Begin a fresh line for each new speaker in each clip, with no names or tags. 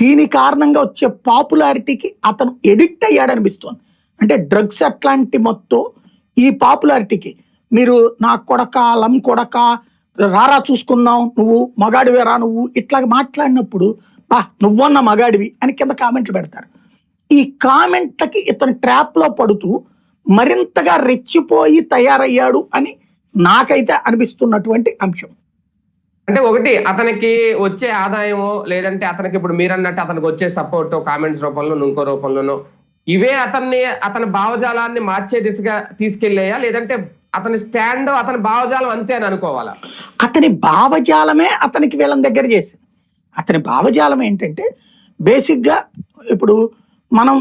దీని కారణంగా వచ్చే పాపులారిటీకి అతను ఎడిక్ట్ అయ్యాడనిపిస్తుంది. అంటే డ్రగ్స్ అట్లాంటి మొత్తం ఈ పాపులారిటీకి మీరు నా కొడక లం కొడక రారా చూసుకుందాం, నువ్వు మగాడివేరా నువ్వు ఇట్లాగ మాట్లాడినప్పుడు బా నువ్వన్న మగాడివి అని కింద కామెంట్లు పెడతారు. ఈ కామెంట్లకి ఇతను ట్రాప్లో పడుతూ మరింతగా రెచ్చిపోయి తయారయ్యాడు అని నాకైతే అనిపిస్తున్నటువంటి అంశం.
అంటే ఒకటి అతనికి వచ్చే ఆదాయమో లేదంటే అతనికి ఇప్పుడు మీరన్నట్టు అతనికి వచ్చే సపోర్ట్ కామెంట్స్ రూపంలో ఇంకో రూపంలోనో ఇవే అతని భావజాలాన్ని మార్చే దిశగా తీసుకెళ్ళాయా, లేదంటే అతని స్టాండ్ అతని భావజాలం అంతే అని అనుకోవాలా?
అతని భావజాలమే అతనికి వీళ్ళని దగ్గర చేసింది. అతని భావజాలం ఏంటంటే బేసిక్గా ఇప్పుడు మనం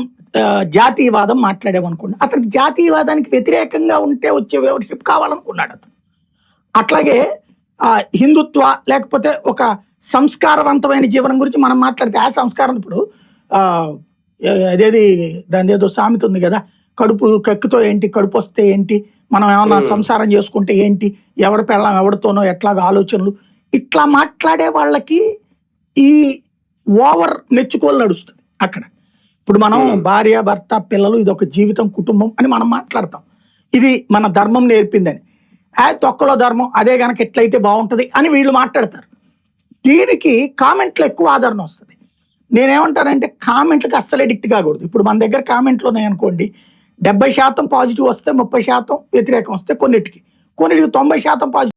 జాతీయవాదం మాట్లాడామనుకోండి, అతనికి జాతీయవాదానికి వ్యతిరేకంగా ఉంటే వచ్చే వ్యూవర్షిప్ కావాలనుకున్నాడు అతను. అట్లాగే హిందుత్వ లేకపోతే ఒక సంస్కారవంతమైన జీవనం గురించి మనం మాట్లాడితే ఆ సంస్కారం ఇప్పుడు అదేది దాని ఏదో సామెత ఉంది కదా, కడుపు కక్కుతో ఏంటి, కడుపు వస్తే ఏంటి, మనం ఏమన్నా సంసారం చేసుకుంటే ఏంటి, ఎవరి పెళ్ళం ఎవరితోనో ఎట్లాగో ఆలోచనలు, ఇట్లా మాట్లాడే వాళ్ళకి ఈ ఓవర్ మెచ్చుకోలు నడుస్తుంది అక్కడ. ఇప్పుడు మనం భార్య భర్త పిల్లలు ఇది ఒక జీవితం కుటుంబం అని మనం మాట్లాడతాం, ఇది మన ధర్మం నేర్పిందని. తొక్కలో ధర్మం అదే కనుక ఎట్లయితే బాగుంటుంది అని వీళ్ళు మాట్లాడతారు. దీనికి కామెంట్లు ఎక్కువ ఆదరణ వస్తుంది. నేనేమంటానంటే కామెంట్లకు అస్సలు ఎడిక్ట్ కాకూడదు. ఇప్పుడు మన దగ్గర కామెంట్లు ఉన్నాయనుకోండి, 70% పాజిటివ్ వస్తే 30% వ్యతిరేకం వస్తే కొన్నిటికి 90% పాజిటివ్